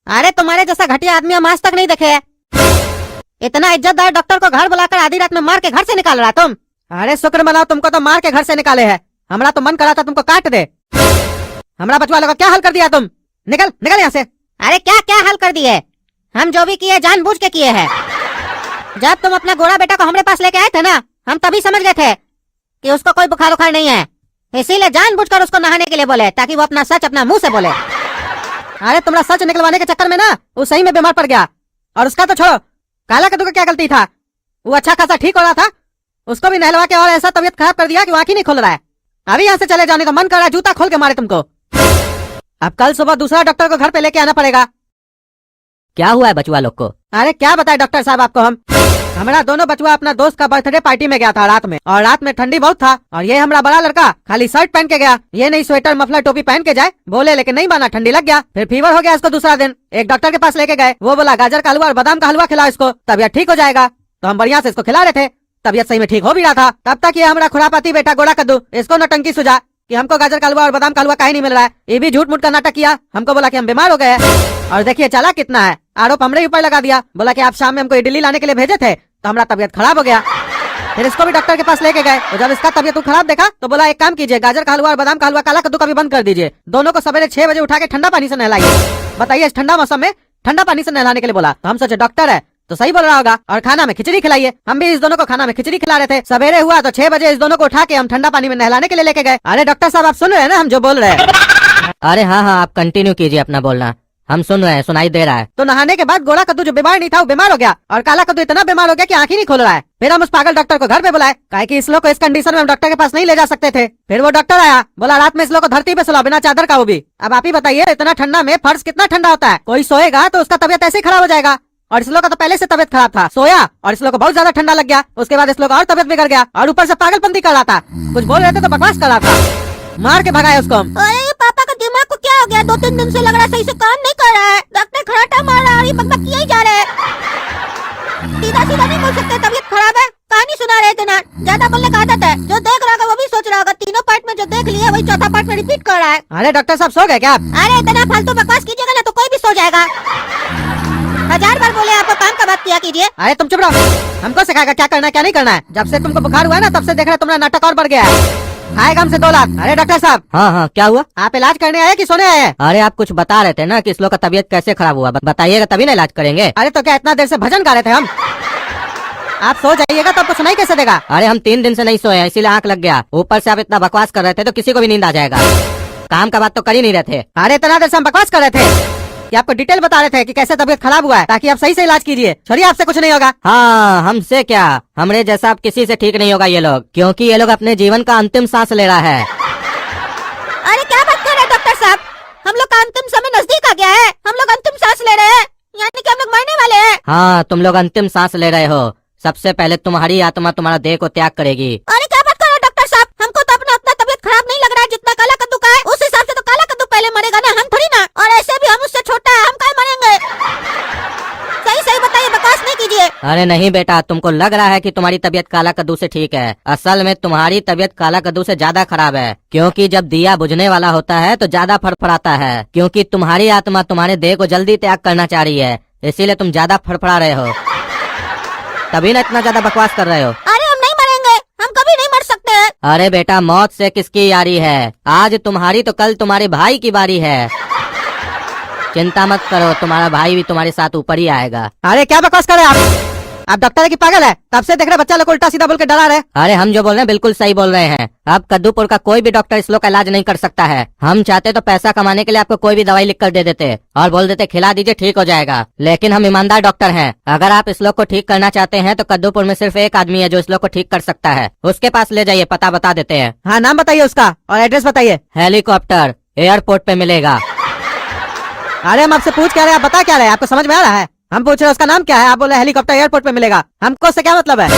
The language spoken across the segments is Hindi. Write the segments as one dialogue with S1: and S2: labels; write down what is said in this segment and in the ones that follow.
S1: अरे तुम्हारे जैसा घटिया आदमी हम आज तक नहीं देखे। इतना इज्जतदार डॉक्टर को घर बुलाकर आधी रात में मार के घर से निकाल रहा तुम। अरे शुक्र मनाओ तुमको तो मार के घर से निकाले है, हमारा तो मन करा था तुमको काट दे। हमारा बचवा लोग क्या हल कर दिया तुम, निकल निकल यहाँ से। अरे क्या क्या हल कर दिए, हम जो भी किए जानबूझ के किए हैं। जब तुम अपना गोरा बेटा को हमारे पास लेके आए थे ना, हम तभी समझ गए थे कि उसको कोई बुखार उखार नहीं है, इसीलिए जानबूझकर उसको नहाने के लिए बोले ताकि वो अपना सच अपना मुंह से बोले। अरे तुम्हारा सच निकलवाने के चक्कर में ना वो सही में बीमार पड़ गया, और उसका तो छोड़ो, काला कद्दू का क्या गलती था, वो अच्छा खासा ठीक हो रहा था, उसको भी नहलवा के और ऐसा तबीयत खराब कर दिया कि वो आंख ही नहीं खोल रहा है। अभी यहाँ से चले जाने का मन कर रहा है, जूता खोल के मारे तुमको। अब कल सुबह दूसरा डॉक्टर को घर पे लेके आना पड़ेगा।
S2: क्या हुआ है बचुआ लोग को?
S1: अरे क्या बताए डॉक्टर साहब आपको, हमारा दोनों बचवा अपना दोस्त का बर्थडे पार्टी में गया था रात में, और रात में ठंडी बहुत था, और ये हमारा बड़ा लड़का खाली शर्ट पहन के गया, ये नहीं स्वेटर मफलर टोपी पहन के जाए बोले, लेकिन नहीं माना, ठंडी लग गया, फिर फीवर हो गया इसको। दूसरा दिन एक डॉक्टर के पास लेके गए, वो बोला गाजर का हलवा और बादाम का हलवा खिलाओ इसको, तबियत ठीक हो जाएगा। तो हम बढ़िया से इसको खिला रहे थे, तबियत सही में ठीक हो भी रहा था। तब तक ये हमारा खुरापाती बेटा गोरा कद्दू इसको नौटंकी सुझा कि हमको गाजर का हलवा और बादाम का हलवा काहे नहीं मिल रहा है। ये भी झूठ मूठ का नाटक किया, हमको बोला कि हम बीमार हो गए हैं, और देखिए चला कितना है, आरोप हमरे ऊपर लगा दिया। बोला कि आप शाम में हमको इडली लाने के लिए भेजे थे, तो हमारा तबियत खराब हो गया। फिर इसको भी डॉक्टर के पास लेके गए, और जब इसका तबियत खराब देखा तो बोला एक काम कीजिए, गाजर का हलवा और बादाम का हलवा काला कद्दू का भी बंद कर दीजिए, दोनों को सवेरे 6 बजे उठा के ठंडा पानी से नहलाइए। बताइए इस ठंडा मौसम में ठंडा पानी से नहलाने के लिए बोला, तो हम सोचे डॉक्टर है तो सही बोल रहा होगा, और खाना में खिचड़ी खिलाइए। हम भी इस दोनों को खाना में खिचड़ी खिला रहे थे। सवेरे हुआ तो 6 बजे इस दोनों को उठा के हम ठंडा पानी में नहलाने के लिए लेके गए। अरे डॉक्टर साहब आप सुन रहे हैं ना हम जो बोल रहे हैं?
S2: अरे हाँ हाँ, आप कंटिन्यू कीजिए अपना बोलना, हम सुन रहे हैं, सुनाई दे रहा है।
S1: तो नहाने के बाद गोरा कद्दू जो बीमार नहीं था वो बीमार हो गया, और काला कद्दू इतना बीमार हो गया कि आंख ही नहीं खोल रहा है। फिर हम उस पागल डॉक्टर को घर पे बुलाए, काहे कि इस लोग को इस कंडीशन में हम डॉक्टर के पास नहीं ले जा सकते थे। फिर वो डॉक्टर आया, बोला रात में इस लोग को धरती पे सुलाओ बिना चादर का, वो भी। अब आप ही बताइए इतना ठंडा में फर्श कितना ठंडा होता है, कोई सोएगा तो उसका तबियत ऐसे खराब हो जाएगा। और इस लोग का तो पहले से तबियत खराब था, सोया और इस लोग को बहुत ज्यादा ठंडा लग गया, उसके बाद इस लोग और तबियत बिगड़ गया, और ऊपर से पागलपंती कर रहा था, कुछ बोल रहे थे तो बकवास कर रहा था, मार के भगाया उसको।
S3: अरे पापा का दिमाग को क्या हो गया, 2-3 दिन से लग रहा है सही से काम नहीं कर रहा है, डॉक्टर खराटा मार रहा है और ये बकबक किए ही जा रहे हैं। सीधा सीधा नहीं बोल सकते, तबियत खराब है, कहानी सुना रहे थे ना, ज्यादा बोलने का आदत है। जो देख रहा होगा वो भी सोच रहा होगा तीनों पार्ट में जो देख लिया वही चौथा पार्ट में रिपीट कर रहा है।
S1: अरे डॉक्टर साहब सो गए क्या आप?
S3: अरे इतना फालतू बकवास कीजिएगा ना तो कोई भी सो जाएगा। 1000 बार बोले आपको काम का बात किया कीजिए।
S1: अरे तुम चुप रहो, हमको सिखाएगा क्या करना है क्या नहीं करना है। जब से तुमको बुखार हुआ है ना तब से देख रहे तुम्हारा नाटक और बढ़ गया है। आएगा हमसे 2 लाख। अरे डॉक्टर साहब।
S2: हाँ हाँ, क्या हुआ?
S1: आप इलाज करने आए कि सोने आए?
S2: अरे आप कुछ बता रहे थे ना कि इस लोग का तबीयत कैसे खराब हुआ, बताइएगा तभी ना इलाज करेंगे।
S1: अरे तो क्या इतना देर से भजन गा रहे थे हम? आप सो जाइएगा तो आपको सुनाई कैसे देगा?
S2: अरे हम 3 दिन से नहीं सोए, इसीलिए आंख लग गया, ऊपर से आप इतना बकवास कर रहे थे तो किसी को भी नींद आ जाएगा। काम का बात तो कर ही नहीं रहे थे।
S1: अरे इतना देर से हम बकवास कर रहे थे कि आपको डिटेल बता रहे थे कि कैसे तबीयत खराब हुआ है, ताकि आप सही से इलाज कीजिए। छोड़िए आपसे कुछ नहीं होगा।
S2: हाँ, हमसे क्या, हमरे जैसा अब किसी से ठीक नहीं होगा ये लोग, क्योंकि ये लोग अपने जीवन का अंतिम सांस ले रहा है।
S3: अरे क्या बात कर रहे हैं डॉक्टर साहब, हम लोग का अंतिम समय नजदीक आ गया है, हम लोग अंतिम सांस ले रहे हैं, यानी कि हम लोग मरने वाले हैं।
S2: हाँ, तुम लोग अंतिम सांस ले रहे हो, सबसे पहले तुम्हारी आत्मा तुम्हारा देह को त्याग करेगी।
S3: अरे क्या बात कर रहे हैं डॉक्टर साहब, हमको तो अपना उतना तबियत खराब नहीं लग रहा है जितना काला कद्दू का है, उस हिसाब से तो काला कद्दू पहले मरेगा ना, हम थोड़ी ना, और ऐसे भी हम उससे छोटा है, हम काहे मरेंगे? सही सही बताइए, बकवास नहीं कीजिए।
S2: अरे नहीं बेटा, तुमको लग रहा है कि तुम्हारी तबीयत काला कद्दू से ठीक है, असल में तुम्हारी तबीयत काला कद्दू से ज्यादा खराब है, क्योंकि जब दिया बुझने वाला होता है तो ज्यादा फड़फड़ाता है, क्योंकि तुम्हारी आत्मा तुम्हारे देह को जल्दी त्याग करना चाह रही है, इसीलिए तुम ज्यादा फड़फड़ा रहे हो, तभी ना इतना ज्यादा बकवास कर रहे हो।
S3: अरे हम नहीं मरेंगे, हम कभी नहीं मर सकते।
S2: अरे बेटा, मौत से किसकी यारी है, आज तुम्हारी तो कल तुम्हारे भाई की बारी है, चिंता मत करो, तुम्हारा भाई भी तुम्हारे साथ ऊपर ही आएगा।
S1: अरे क्या बकवास कर रहे हैं आप डॉक्टर है कि पागल है? तब से देख रहे बच्चा लोग उल्टा सीधा बोल के डरा रहे।
S2: अरे हम जो बोल रहे हैं बिल्कुल सही बोल रहे हैं, अब कद्दूपुर का कोई भी डॉक्टर इस लोग का इलाज नहीं कर सकता है, हम चाहते तो पैसा कमाने के लिए आपको कोई भी दवाई लिख कर दे देते और बोल देते खिला दीजिए ठीक हो जाएगा, लेकिन हम ईमानदार डॉक्टर हैं, अगर आप इस लोग को ठीक करना चाहते हैं तो कद्दूपुर में सिर्फ एक आदमी है जो इस लोग को ठीक कर सकता है, उसके पास ले जाइए, पता बता देते हैं।
S1: हाँ नाम बताइए उसका और एड्रेस बताइए।
S2: हेलीकॉप्टर एयरपोर्ट पे मिलेगा।
S1: अरे हम आपसे पूछ क्या रहे हैं, आप बता क्या रहे हैं, आपको समझ में आ रहा है? हम पूछ रहे हैं उसका नाम क्या है, आप बोले हेलीकॉप्टर एयरपोर्ट पे मिलेगा, हमको उससे क्या मतलब है?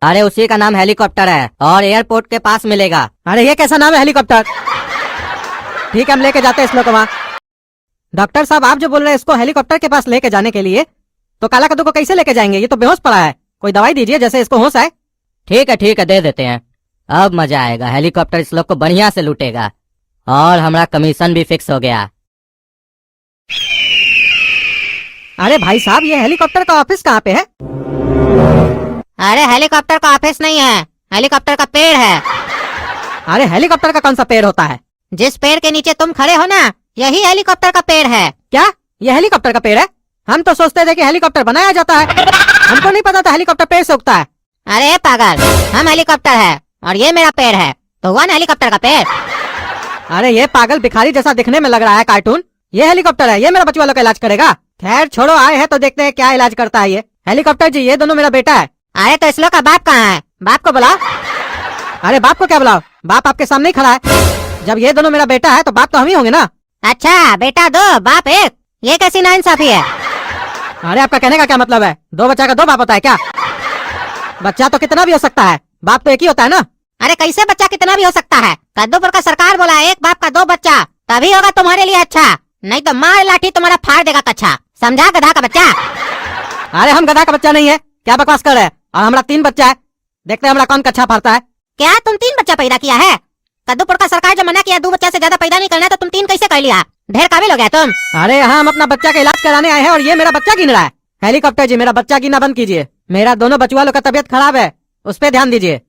S2: अरे उसी का नाम हेलीकॉप्टर है और एयरपोर्ट के पास मिलेगा।
S1: अरे ये कैसा नाम है हेलीकॉप्टर? ठीक है हम लेके जाते हैं इस लोग को वहाँ। डॉक्टर साहब आप जो बोल रहे हैं इसको हेलीकॉप्टर के पास लेके जाने के लिए, तो काला कद्दू को कैसे लेके जाएंगे? ये तो बेहोश पड़ा है, कोई दवाई दीजिए जैसे इसको होश आए।
S2: ठीक है दे देते हैं, अब मजा आएगा, हेलीकॉप्टर इस लोग को बढ़िया से लूटेगा और हमारा कमीशन भी फिक्स हो गया।
S1: अरे भाई साहब, ये हेलीकॉप्टर का ऑफिस कहाँ पे है?
S3: अरे हेलीकॉप्टर का ऑफिस नहीं है, हेलीकॉप्टर का पेड़ है।
S1: अरे हेलीकॉप्टर का कौन सा पेड़ होता है?
S3: जिस पेड़ के नीचे तुम खड़े हो ना, यही हेलीकॉप्टर का पेड़ है।
S1: क्या ये हेलीकॉप्टर का पेड़ है? हम तो सोचते थे कि हेलीकॉप्टर बनाया जाता है, हमको नहीं पता था हेलीकॉप्टर पेड़ से उगता है।
S3: अरे पागल, हम हेलीकॉप्टर है और ये मेरा पेड़ है, तो हुआ ना हेलीकॉप्टर का पेड़।
S1: अरे ये पागल भिखारी जैसा दिखने में लग रहा है कार्टून। ये हेलीकॉप्टर है, ये मेरा बच्चों वालों का इलाज करेगा। खैर छोड़ो, आए हैं तो देखते हैं क्या इलाज करता है ये। हेलीकॉप्टर जी, ये दोनों मेरा बेटा है।
S3: अरे तो इस लोग का बाप कहाँ है? बाप को बुलाओ।
S1: अरे बाप को क्या बुलाओ, बाप आपके सामने ही खड़ा है। जब ये दोनों मेरा बेटा है तो बाप तो हम ही होंगे ना।
S3: अच्छा, बेटा दो बाप एक, ये कैसी नाइंसाफी है?
S1: अरे आपका कहने का क्या मतलब है? दो बच्चा का दो बाप होता है क्या? बच्चा तो कितना भी हो सकता है, बाप तो एक ही होता है ना।
S3: अरे कैसे बच्चा कितना भी हो सकता है? कद्दूपुर का सरकार बोला एक बाप का दो बच्चा, तभी होगा तुम्हारे लिए अच्छा, नहीं तो मार लाठी तुम्हारा फाड़ देगा कच्छा। समझा गधा का बच्चा?
S1: अरे हम गधा का बच्चा नहीं है, क्या बकवास कर रहे हैं? और हमारा 3 बच्चा है, देखते हैं हमारा कौन कच्छा फाड़ता है।
S3: क्या तुम 3 बच्चा पैदा किया है? कद्दूपुर का सरकार जो मना किया 2 बच्चा से ज्यादा पैदा नहीं करना है, तो तुम 3 कैसे कर लिया? ढेर काबिल हो गया तुम।
S1: अरे यहाँ हम अपना बच्चा का इलाज कराने आए हैं और ये मेरा बच्चा गिन रहा है। हेलीकॉप्टर जी, मेरा बच्चा गिनना बंद कीजिए। मेरा दोनों बच्चों वालों का तबियत खराब है, उस पर ध्यान दीजिए।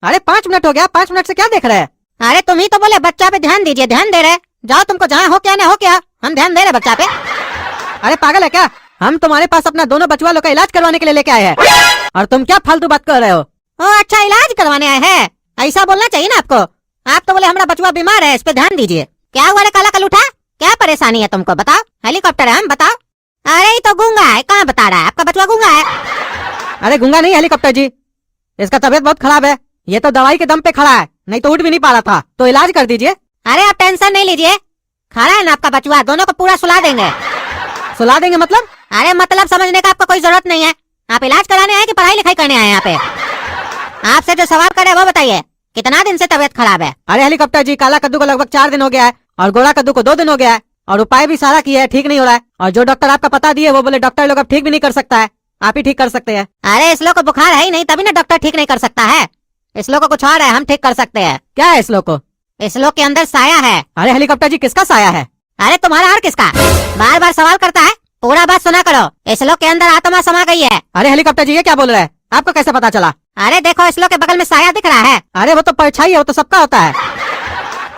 S1: अरे 5 मिनट हो गया, 5 मिनट से क्या देख रहे हैं?
S3: अरे तुम ही तो बोले बच्चा पे ध्यान दीजिए, ध्यान दे रहे। जाओ, तुमको जहाँ हो क्या ना हो क्या, हम ध्यान दे रहे बच्चा पे।
S1: अरे पागल है क्या? हम तुम्हारे पास अपना दोनों बच्चों वालों का इलाज करवाने के लिए लेके आए हैं, और तुम क्या फालतू बात कर रहे हो?
S3: ओ अच्छा, इलाज करवाने आए हैं, ऐसा बोलना चाहिए ना आपको। आप तो बोले हमारा बचवा बीमार है, इस पे ध्यान दीजिए। क्या हुआ रे काला कलूठा, क्या परेशानी है तुमको? बताओ, हेलीकॉप्टर है हम, बताओ। अरे ये तो गूंगा है, कहाँ बता रहा है? आपका बचवा गूंगा है?
S1: अरे गूंगा नहीं हेलीकॉप्टर जी, इसका तबियत बहुत खराब है, ये तो दवाई के दम पे खड़ा है, नहीं तो उठ भी नहीं पा रहा था, तो इलाज कर दीजिए।
S3: अरे आप टेंशन नहीं लीजिए, खड़ा है ना आपका बचवा, दोनों को पूरा सुला देंगे।
S1: सुला देंगे मतलब?
S3: अरे मतलब समझने का आपको कोई जरूरत नहीं है। आप इलाज कराने आए कि पढ़ाई लिखाई करने आए यहाँ पे? आपसे जो सवाल करे वो बताइए, कितना दिन से तबियत खराब है?
S1: अरे हेलीकॉप्टर जी, काला कद्दू को लगभग 4 दिन हो गया है, और गोरा कद्दू को 2 दिन हो गया है, और उपाय भी सारा किया है, ठीक नहीं हो रहा है। और जो डॉक्टर आपका पता दिए वो बोले डॉक्टर लोग अब ठीक भी नहीं कर सकता है, आप ही ठीक कर सकते हैं।
S3: अरे इस लोग को बुखार है ही नहीं, तभी ना डॉक्टर ठीक नहीं कर सकता है। इस लोग को कुछ और है, हम ठीक कर सकते हैं।
S1: क्या है इस लोग को?
S3: इस लोग के अंदर साया है।
S1: अरे हेलीकॉप्टर जी, किसका साया है?
S3: अरे तुम्हारा और किसका? बार बार सवाल करता है, पूरा बात सुना करो। इस लोग के अंदर आत्मा समा गई है।
S1: अरे हेलीकॉप्टर जी, ये क्या बोल रहे हैं? आपको कैसे पता चला?
S3: अरे देखो, इस लोग के बगल में साया दिख रहा है।
S1: अरे वो तो परछाई है, वो तो सबका होता है।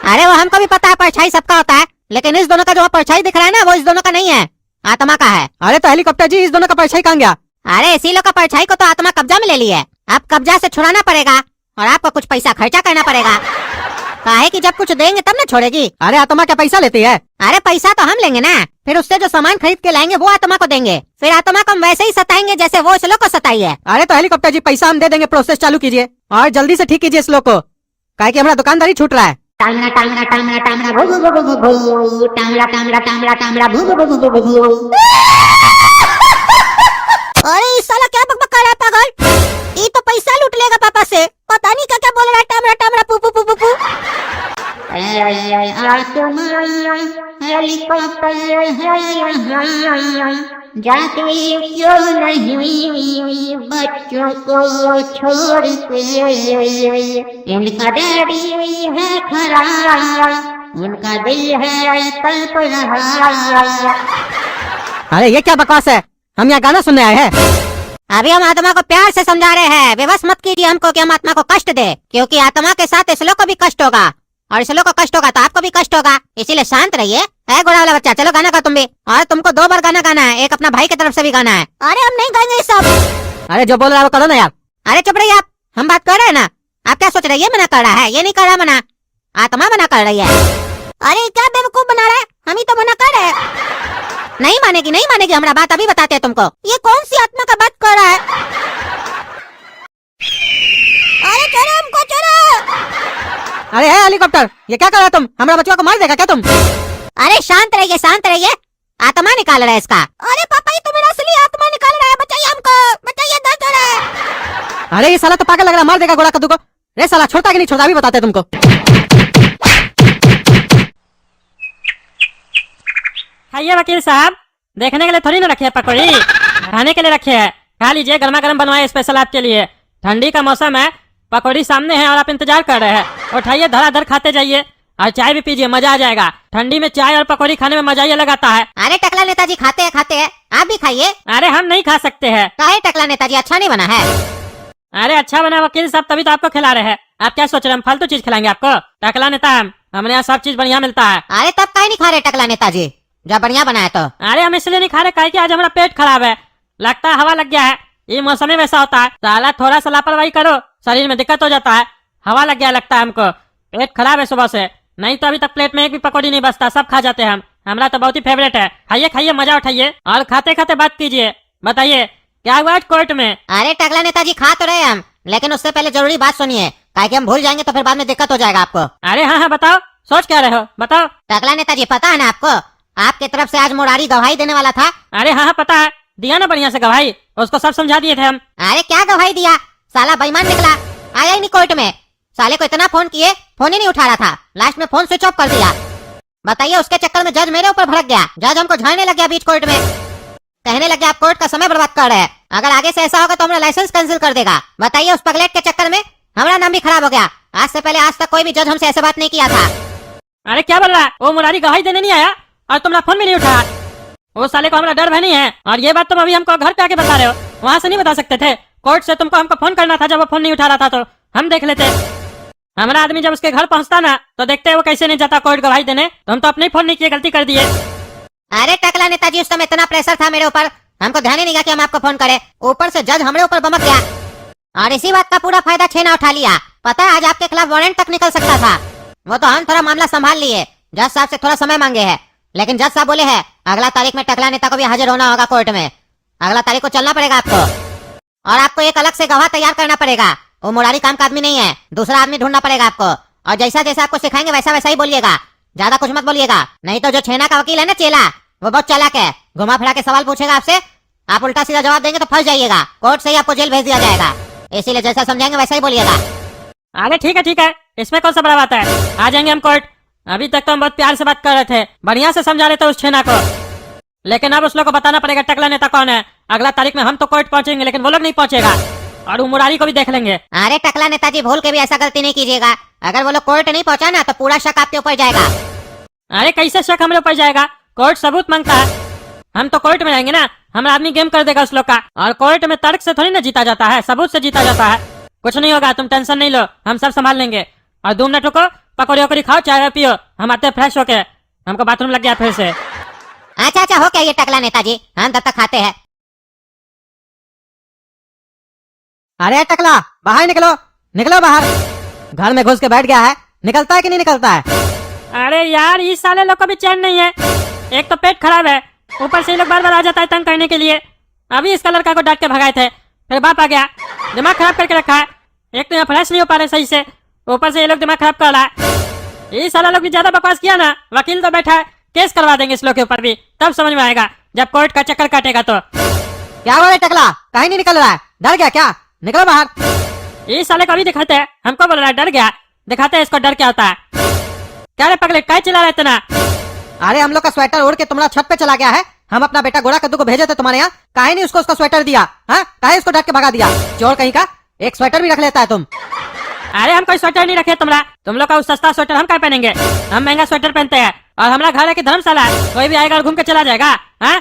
S3: अरे वो हमको भी पता है, परछाई सबका होता है, लेकिन इस दोनों का जो परछाई दिख रहा है ना, वो इस दोनों का नहीं है, आत्मा का है।
S1: अरे तो हेलीकॉप्टर जी, इस दोनों का परछाई कहाँ गया?
S3: अरे इसी लोग का परछाई को तो आत्मा कब्जा में ले ली है। अब कब्जा से छुड़ाना पड़ेगा और आपको कुछ पैसा खर्चा करना पड़ेगा। काहे कि जब कुछ देंगे तब ना छोड़ेगी।
S1: अरे आत्मा क्या पैसा लेती है?
S3: अरे पैसा तो हम लेंगे ना, फिर उससे जो सामान खरीद के लाएंगे वो आत्मा को देंगे, फिर आत्मा को हम वैसे ही सताएंगे जैसे वो इस लोग को सताई है।
S1: अरे तो हेलीकॉप्टर जी, पैसा हम दे देंगे, प्रोसेस चालू कीजिए और जल्दी से ठीक कीजिए इस लोग को, काहे कि हमारा दुकानदारी छूट रहा है।
S4: टांगरा टांगरा टांगरा टांगरा भू भू भू भू भू टांगरा टांगरा टांगरा टांगरा भू भू भू भू भू।
S3: अरे इस साला क्या बकबक कर रहा है पागल? ये तो पैसा लूट लेगा पापा से, पता नहीं क्या क्या बोल रहा है, टामरा टामरा पू पू पू पू पू।
S4: हेलीकॉप्टर जाते क्यों नहीं बच्चों को छोड़ के? इनका डैडी है खरा, उनका दिल है तड़प रहा।
S1: अरे ये क्या बकवास है? हम यहाँ गाना सुनने आए हैं।
S3: अभी हम आत्मा को प्यार से समझा रहे हैं, विवश मत कीजिए हमको कि हम आत्मा को कष्ट दे, क्योंकि आत्मा के साथ इस लोग को भी कष्ट होगा और इस लोग को कष्ट होगा तो आपको भी कष्ट होगा, इसीलिए शांत रहिए। है गोरा वाला बच्चा, चलो गाना का तुम भी, और तुमको 2 बार गाना गाना है, एक अपना भाई की तरफ से भी गाना है। अरे हम नहीं गाएंगे ये सब।
S1: अरे जो बोल रहा है वो करो ना यार।
S3: अरे चुप रहिए आप, हम बात कर रहे हैं ना। आप क्या सोच रहे हैं ये मना कर रहा है? ये नहीं कर रहा मना, आत्मा मना कर रही है। अरे क्या बेवकूफ बना रहा है, हम ही तो मना कर रहे हैं। नहीं मानेगी, नहीं मानेगी, हमारा बात अभी बताते हैं तुमको। ये कौन सी आत्मा का बात कर रहा है? अरे चलो हमको चलो।
S1: अरे है हेलीकॉप्टर, ये क्या कर रहा है तुम? हमारा बच्चों को मार देगा क्या तुम?
S3: अरे शांत रहिए, शांत रहिए, आत्मा निकाल रहा है इसका। अरे पापा ये तो मेरा असली आत्मा निकाल रहा है, बचाइए हमको, बचाइए, दर्द हो रहा है।
S1: अरे ये साला तो पागल लग रहा है, मार देगा गोरा कद्दू को। रे साला छोड़ता कि नहीं छोड़ता, अभी बताते तुमको।
S5: खाइए वकील साहब, देखने के लिए थोड़ी ना रखे है पकौड़ी, खाने के लिए रखे है। खा लीजिए, गर्मा गर्म बनवाए स्पेशल आपके लिए। ठंडी का मौसम है, पकौड़ी सामने है और आप इंतजार कर रहे हैं। उठाइए, धड़ाधड़ खाते जाइए और चाय भी पीजिए, मजा आ जाएगा। ठंडी में चाय और पकौड़ी खाने में मजा ही अलग आता है।
S3: अरे टकला नेताजी खाते हैं, आप भी खाइए।
S5: अरे हम नहीं खा सकते हैं।
S3: काहे टकला नेताजी, अच्छा नहीं बना है?
S5: अरे अच्छा बना वकील साहब, तभी तो आपको खिला रहे हैं। आप क्या सोच रहे हैं हम फालतू चीज खिलाएंगे आपको? टकला नेता हमारे यहाँ सब चीज बढ़िया मिलता है।
S3: अरे तब काहे नहीं खा रहे टकला नेताजी, जब बढ़िया बना है तो?
S5: अरे हम इसलिए नहीं खा रहे काहे कि आज हमारा पेट खराब है, लगता है हवा लग गया है। ये मौसम ही वैसा होता है, साला थोड़ा सा लापरवाही करो शरीर में दिक्कत हो जाता है। हवा लग गया लगता है हमको, पेट खराब है सुबह से। नहीं तो अभी तक प्लेट में एक भी पकौड़ी नहीं बचता, सब खा जाते हैं हम। हमारा तो बहुत ही फेवरेट है। खाइए खाइए, मजा उठाइए और खाते खाते बात कीजिए। बताइए क्या हुआ आज कोर्ट में?
S3: अरे टकला नेताजी खा तो रहे हम, लेकिन उससे पहले जरूरी बात सुनिए, काहे कि हम भूल जाएंगे तो फिर बाद में दिक्कत हो जाएगा आपको।
S5: अरे हाँ हाँ बताओ, सोच क्या रहे हो बताओ।
S3: टकला नेताजी पता है ना आपको, आपके तरफ से आज मुरारी गवाही देने वाला था।
S5: अरे हाँ हाँ पता है, दिया ना बढ़िया से गवाही, उसको सब समझा दिए थे हम।
S3: अरे क्या गवाही दिया, साला बेईमान निकला, आया ही नहीं कोर्ट में। साले को इतना फोन किए, फोन ही नहीं उठा रहा था, लास्ट में फोन स्विच ऑफ कर दिया। बताइए, उसके चक्कर में जज मेरे ऊपर भड़क गया। जज हमको झाड़ने लग गया बीच कोर्ट में, कहने लग गया आप कोर्ट का समय बर्बाद कर रहे हैं, अगर आगे से ऐसा होगा तो हमारा लाइसेंस कैंसिल कर देगा। बताइए, उस पगलेट के चक्कर में हमारा नाम भी खराब हो गया। आज से पहले आज तक कोई भी जज हमसे ऐसे बात नहीं किया था।
S5: अरे क्या बोल रहा है, वो मुरारी गवाही देने नहीं आया और तुमने फोन भी नहीं उठाया। वो साले को हमारा डर भय नहीं है, और ये बात तुम अभी हमको घर पे आके बता रहे हो, वहाँ से नहीं बता सकते थे? कोर्ट से तुमको हमको फोन करना था, जब वो फोन नहीं उठा रहा था तो हम देख लेते। हमारा आदमी जब उसके घर पहुँचता ना तो देखते वो कैसे नहीं जाता कोर्ट गवाही देने, तो हम तो अपने फोन नहीं किए, गलती कर दिए।
S3: अरे टकला नेताजी, उस समय इतना प्रेशर था मेरे ऊपर, हमको ध्यान ही नहीं गया कि हम आपको फोन करें। ऊपर से जज हमारे ऊपर बमक गया, और इसी बात का पूरा फायदा छेना उठा लिया। पता है आज आपके खिलाफ वारंट तक निकल सकता था। वो तो हम थोड़ा मामला संभाल लिए, जज साहब से थोड़ा समय मांगे हैं, लेकिन जज साहब बोले हैं अगला तारीख में टकला नेता को भी हाजिर होना होगा कोर्ट में। अगला तारीख को चलना पड़ेगा आपको, और आपको एक अलग से गवाह तैयार करना पड़ेगा। वो मुरारी काम का आदमी नहीं है, दूसरा आदमी ढूंढना पड़ेगा आपको। और जैसा जैसा आपको सिखाएंगे वैसा वैसा ही बोलिएगा, ज्यादा कुछ मत बोलिएगा, नहीं तो जो छेना का वकील है ना चेला, वो बहुत चालाक है, घुमा फिरा के सवाल पूछेगा आपसे, आप उल्टा सीधा जवाब देंगे तो फंस जाइएगा, कोर्ट से ही आपको जेल भेज दिया जाएगा। इसीलिए जैसा समझाएंगे वैसा ही बोलिएगा।
S5: अरे ठीक है, इसमें कौन सा बड़ा बात है, आ जाएंगे हम कोर्ट। अभी तक तो हम बहुत प्यार से बात कर रहे थे, बढ़िया से समझा रहे थे उस छेना को, लेकिन अब उस लोग को बताना पड़ेगा टकला नेता कौन है। अगला तारीख में हम तो कोर्ट पहुंचेंगे, लेकिन वो लोग नहीं पहुंचेगा, और वो मुरारी को भी देख लेंगे।
S3: अरे टकला नेताजी, भूल के भी ऐसा गलती नहीं कीजिएगा, अगर वो लोग कोर्ट नहीं पहुंचा ना तो पूरा शक आपके ऊपर जाएगा।
S5: अरे कैसे शक हमारे ऊपर जाएगा, कोर्ट सबूत मांगता है, हम तो कोर्ट में रहेंगे ना, हमारा आदमी गेम कर देगा उस लोग का। और कोर्ट में तर्क से थोड़ी ना जीता जाता है, सबूत से जीता जाता है। कुछ नहीं होगा, तुम टेंशन नहीं लो, हम सब संभाल लेंगे। और 2 मिनट रुको, पकौड़ी वकौड़ी खाओ, चाय पियो, हम आते फ्रेश होके, हमको बाथरूम लग गया फिर से।
S3: अच्छा हो क्या ये टकला नेताजी, हम तब तक खाते हैं।
S1: अरे टकला, बाहर निकलो, निकलो बाहर। घर में घुस के बैठ गया है, निकलता है कि नहीं निकलता है?
S5: अरे यार, इस साले लोग को भी चैन नहीं है, एक तो पेट खराब है, ऊपर से ये लोग बार बार आ जाता है तंग करने के लिए। अभी इसका लड़का को डांट के भगाए थे, फिर बाप आ गया, दिमाग खराब करके रखा है। एक तो यहाँ फ्रेश नहीं हो पा रहे सही से, ऊपर से ये लोग दिमाग खराब कर रहा है। ये साला लोग भी ज्यादा बकवास किया ना, वकील तो बैठा है, केस करवा देंगे इस लोग के ऊपर भी, तब समझ में आएगा जब कोर्ट का चक्कर काटेगा तो।
S1: क्या हुआ रे टकला, कहीं नहीं निकल रहा है, डर गया क्या? निकलो बाहर।
S5: ये साले को अभी दिखाते हैं, हमको बोल रहा है डर गया, दिखाते हैं इसको डर क्या होता है। क्या रे पगले, काय चिल्ला रहे इतना?
S1: अरे हम लोग का स्वेटर उड़ के तुम्हारा छत पे चला गया है, हम अपना बेटा गोरा कद्दू को भेजे थे तुम्हारे यहाँ, काहे नहीं उसको उसका स्वेटर दिया? हाँ, काहे उसको डर के भगा दिया? चोर कहीं का, एक स्वेटर भी रख लेता है तुम।
S5: अरे हम कोई स्वेटर नहीं रखे तुम्हारा, तुम लोग का उस सस्ता स्वेटर हम क्या पहनेंगे, हम महंगा स्वेटर पहनते हैं, और हमारा घर है कि धर्मशाला है, कोई भी आएगा और घूम के चला जाएगा। हाँ,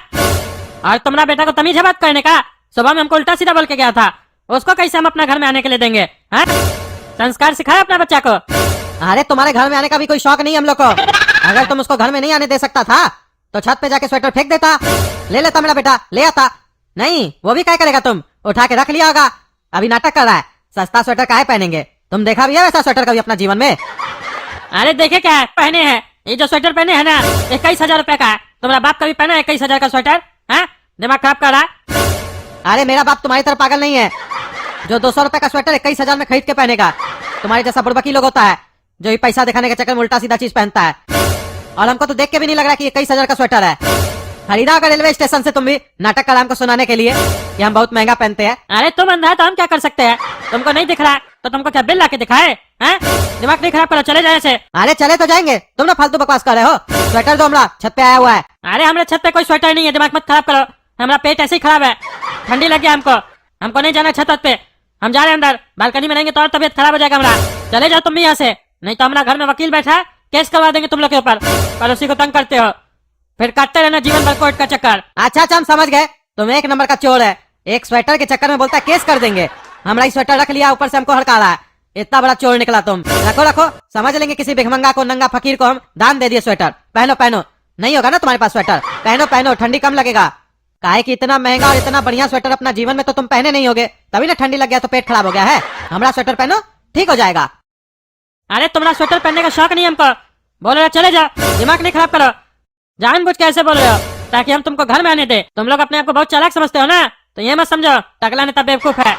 S5: और तुम्हारा बेटा को तमीज है बात करने का, सुबह में हमको उल्टा सीधा बोल के गया था, उसको कैसे हम अपना घर में आने के लिए देंगे? हाँ, संस्कार सिखाया अपना बच्चा को।
S1: अरे तुम्हारे घर में आने का भी कोई शौक नहीं हम लोग को, अगर तुम उसको घर में नहीं आने दे सकता था तो छत पे जाके स्वेटर फेंक देता, ले लेता मेरा बेटा, ले आता। नहीं, वो भी क्या करेगा, तुम उठा के रख लिया होगा, अभी नाटक कर रहा है। सस्ता स्वेटर काहे पहनेंगे, तुम देखा भी है वैसा स्वेटर कभी अपना जीवन में?
S5: अरे देखे क्या है पहने हैं, ये जो स्वेटर पहने है ना 21,000 रुपए का है, तुम्हारा बाप कभी पहना है 21,000 का स्वेटर? हाँ, दिमाग खराब कर रहा है।
S1: अरे मेरा बाप तुम्हारी तरह पागल नहीं है, जो 200 रुपए का स्वेटर 21,000 में खरीद के पहनेगा। तुम्हारे जैसा बुड़बकी लोग होता है जो ये पैसा दिखाने के चक्कर में उल्टा सीधा चीज पहनता है, और हमको तो देख के भी नहीं लग रहा कि 21,000 का स्वेटर है। खरीदा होगा रेलवे स्टेशन से तुम भी, नाटक का हमको सुनाने के लिए कि हम बहुत महंगा पहनते हैं।
S5: अरे तुम अंधा है तो हम क्या कर सकते हैं, तुमको नहीं दिख रहा है तो तुमको क्या बिल ला के दिखाए? हैं, दिमाग नहीं खराब करो, चले जाए ऐसे।
S1: अरे चले तो जाएंगे, तुम ना फालतू बकवास कर रहे हो। स्वेटर दो, हमारा छत पे आया हुआ है।
S5: अरे हमारे छत पे कोई स्वेटर नहीं है, दिमाग मत खराब करो, हमारा पेट ऐसे ही खराब है, ठंडी लग गया हमको, हमको नहीं जाना छत पे, हम जा रहे हैं अंदर, बालकनी में रहेंगे तो और तबियत खराब हो जाएगा हमारा। चले जाओ तुम भी यहाँ से, नहीं तो हमारा घर में वकील बैठा है, केस करवा देंगे तुम लोग के ऊपर। पड़ोसी को तंग करते हो, फिर काटते रहना जीवन भर कोर्ट का चक्कर।
S1: अच्छा अच्छा, हम समझ गए, तुम एक नंबर का चोर है। एक स्वेटर के चक्कर में बोलता है केस कर देंगे। हमारा ही स्वेटर रख लिया, ऊपर से हमको हड़का रहा है। इतना बड़ा चोर निकला तुम। रखो रखो, समझ लेंगे किसी भिखमंगा को, नंगा फकीर को हम दान दे दिए स्वेटर। पहनो पहनो, नहीं होगा ना तुम्हारे पास स्वेटर, पहनो पहनो, ठंडी कम लगेगा। काहे कि इतना महंगा और इतना बढ़िया स्वेटर अपना जीवन में तो तुम पहने नहीं होगे, तभी ना ठंडी लग गया तो पेट खराब हो गया है। हमारा स्वेटर पहनो, ठीक हो जाएगा।
S5: अरे तुम्हारा स्वेटर पहनने का शौक नहीं हमको, बोल रहे चले जाओ, दिमाग नहीं खराब करो। जानबूझ के ऐसे बोल रहे हो ताकि हम तुमको घर में आने दे। तुम लोग अपने आप को बहुत चालाक समझते हो ना, तो ये मत समझो टकला नेता बेवकूफ है,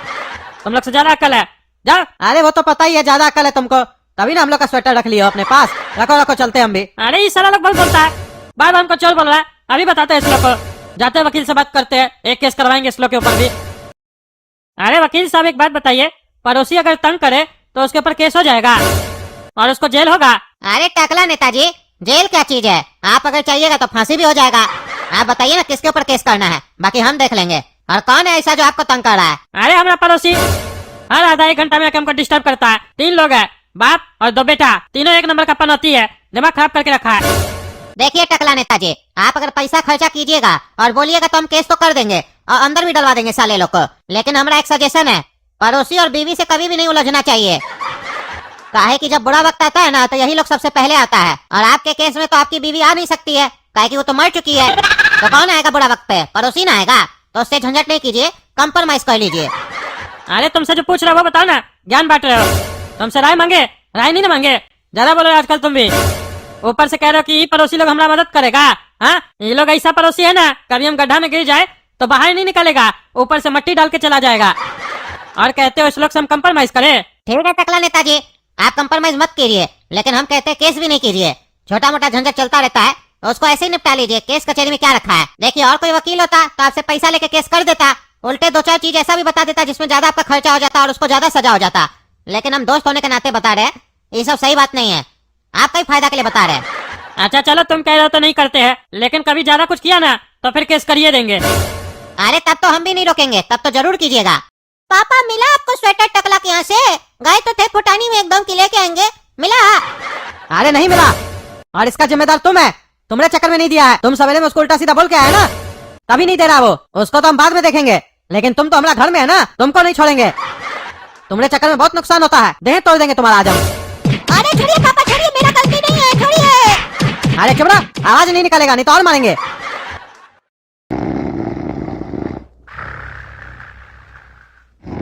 S5: तुम लोग से ज्यादा अक्ल है। जाओ।
S1: अरे वो तो पता ही है, ज्यादा अकल है तुमको, तभी ना हम लोग का स्वेटर रख लियो अपने पास। रखो रखो, चलते हम भी।
S5: अरे ये सारा लोग बहुत बोलता है, बार बार हमको चोर बोल रहा है। अभी बताते हैं इस लोग को, जाते वकील से बात करते हैं, एक केस करवाएंगे इस लोग के ऊपर भी। अरे वकील साहब एक बात बताइए, पड़ोसी अगर तंग करे तो उसके ऊपर केस हो जाएगा और उसको जेल होगा।
S4: अरे टकला नेताजी, जेल क्या चीज है? आप अगर चाहिएगा तो फांसी भी हो जाएगा। आप बताइए ना किसके ऊपर केस करना है, बाकी हम देख लेंगे। और कौन है ऐसा जो आपको तंग कर रहा है?
S5: अरे हमारा पड़ोसी हर आधा एक घंटा में आके हमको डिस्टर्ब करता है। 3 लोग हैं, बाप और 2 बेटा, तीनों एक नंबर का पनौती है, दिमाग खराब करके रखा है।
S4: देखिए टकला नेताजी, आप अगर पैसा खर्चा कीजिएगा और बोलिएगा तो हम केस तो कर देंगे और अंदर भी डलवा देंगे साले लोग को। लेकिन हमारा एक सजेशन है, पड़ोसी और बीवी से कभी भी नहीं उलझना चाहिए। काहे कि जब बुरा वक्त आता है ना तो यही लोग सबसे पहले आता है। और आपके केस में तो आपकी बीवी आ नहीं सकती है, काहे कि वो तो मर चुकी है। तो कौन आएगा बुरा वक्त पे? पड़ोसी ना आएगा। तो उससे झंझट नहीं कीजिए, कंप्रोमाइज कर लीजिए।
S5: अरे तुमसे जो पूछ रहे हो वो बताओ ना, ज्ञान बांट रहे हो। तुमसे राय मांगे, राय नहीं ना मांगे, ज्यादा बोल रहे हो आजकल तुम भी। ऊपर से कह रहे हो कि ये पड़ोसी लोग हमारा मदद करेगा। हाँ, ये लोग ऐसा पड़ोसी है ना, कभी हम गड्ढा में गिर जाए तो बाहर नहीं निकलेगा, ऊपर से मट्टी डाल के चला जाएगा। और कहते हो इस लोग से हम कंप्रोमाइज करें?
S4: ठीक है टकला नेताजी, आप कंप्रोमाइज मत कीजिए, लेकिन हम कहते हैं केस भी नहीं कीजिए। छोटा मोटा झंझट चलता रहता है तो उसको ऐसे ही निपटा लीजिए। केस कचहरी में क्या रखा है? देखिए और कोई वकील होता तो आपसे पैसा लेके केस कर देता, उल्टे 2-4 चीज ऐसा भी बता देता जिसमें ज्यादा आपका खर्चा हो जाता और उसको ज्यादा सजा हो जाता। लेकिन हम दोस्त होने के नाते बता रहे हैं, ये सब सही बात नहीं है, आपका ही फायदा के लिए बता रहे हैं।
S5: अच्छा चलो, तुम कह रहे हो तो नहीं करते हैं, लेकिन कभी ज्यादा कुछ किया ना तो फिर केस करिए देंगे।
S4: अरे तब तो हम भी नहीं रोकेंगे, तब तो जरूर कीजिएगा। पापा मिला आपको स्वेटर टकला के यहाँ से? गए तो थे फुटानी में एकदम की लेके आएंगे, मिला?
S1: अरे नहीं मिला, और इसका जिम्मेदार तुम है, तुमने चक्कर में नहीं दिया है। तुम सवेरे में उसको उल्टा सीधा बोल के आए ना, तभी नहीं दे रहा वो। उसको तो हम बाद में देखेंगे, लेकिन तुम तो हमारा घर में है ना, तुमको नहीं छोड़ेंगे। तुम्हारे चक्कर में बहुत नुकसान होता है, देह तोड़ देंगे तुम्हारा आज हम।
S3: अरे छोड़िए पापा, छोड़िए, मेरा गलती नहीं है, छोड़िए।
S1: अरे चुप रहा, आवाज नहीं निकलेगा नहीं तो और मारेंगे।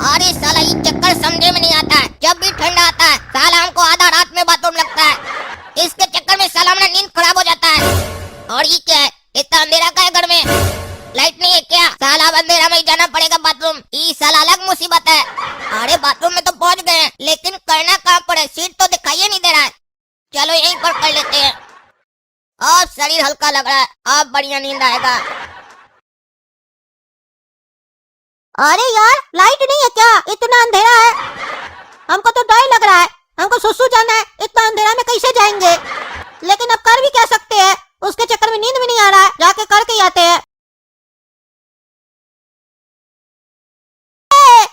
S3: अरे साला ये चक्कर समझे में नहीं आता है, जब भी ठंडा आता है साला हमको आधा रात में बाथरूम लगता है। इसके चक्कर में साला हमारा नींद खराब हो जाता है। और ये क्या है, इतना अंधेरा का है घर में, लाइट नहीं है क्या? साला अब अंधेरा में ही जाना पड़ेगा बाथरूम, ये साला अलग मुसीबत है। अरे बाथरूम में तो पहुंच गए हैं, लेकिन करना कहाँ पर है? सीट तो दिखाई नहीं दे रहा है। चलो यहीं पर कर लेते हैं, अब शरीर हल्का लग रहा है, अब बढ़िया नींद आएगा। अरे यार लाइट नहीं है क्या? इतना अंधेरा है, हमको तो डर लग रहा है, हमको सुसु जाना है, इतना अंधेरा में कैसे जाएंगे? लेकिन अब कर भी क्या सकते हैं, उसके चक्कर में नींद भी नहीं आ रहा है, जाके करके ही आते हैं।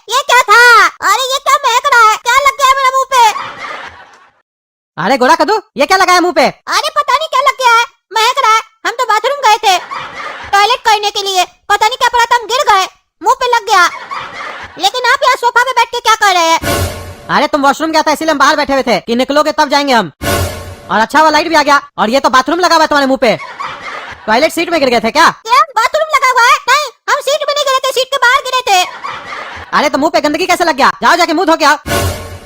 S3: ये क्या था? अरे ये क्या महक रहा है? क्या लग गया है मेरे मुंह पे?
S1: अरे गोरा कद्दू, ये क्या लगाया मुंह पे?
S3: अरे पता नहीं क्या लग गया है, महक रहा है। हम तो बाथरूम गए थे टॉयलेट करने के लिए, पता नहीं क्या पड़ा था, हम गिर गए, मुंह पे लग गया। लेकिन आप यहाँ सोफा पे बैठ के क्या कर रहे हैं?
S1: अरे तुम वॉशरूम गया था इसीलिए हम बाहर बैठे हुए थे कि निकलोगे तब जाएंगे हम। और अच्छा हुआ लाइट भी आ गया, और ये तो बाथरूम लगा हुआ है तुम्हारे मुंह पे। टॉयलेट सीट में गिर गए थे क्या?
S3: बाथरूम लगा हुआ है? नहीं, हम सीट में नहीं गिरे थे, सीट के बाहर गिरे थे।
S1: अरे तो मुंह पे गंदगी कैसे लग गया? जाओ जाके मुंह धो के आओ।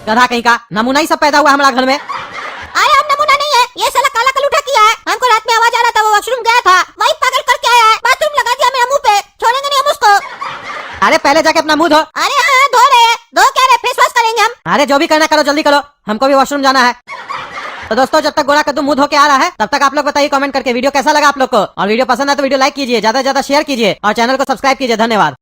S1: गधा कहीं का, नमूना ही सब पैदा हुआ हमारा घर में।
S3: अरे हम नमूना नहीं है, ये साला काला कलूठा किया है। हमको रात में आवाज आ रहा था, वो वॉशरूम गया था, वही पागल करके आया है, बाथरूम लगा दिया मेरे मुंह पे। छोड़ेंगे नहीं हम उसको।
S1: अरे पहले जाके अपना मुंह धो।
S3: अरे हाँ धो रहे हैं, धो क्या रहे, फेस वॉश करेंगे हम।
S1: अरे जो भी करना करो, जल्दी करो, हमको भी वॉशरूम जाना है। तो दोस्तों जब तक गोरा कद्दू मुंह धो के आ रहा है तब तक आप लोग बताइए कमेंट करके वीडियो कैसा लगा आप लोग को। और वीडियो पसंद है तो वीडियो लाइक कीजिए, ज्यादा से ज्यादा शेयर कीजिए और चैनल को सब्सक्राइब कीजिए। धन्यवाद।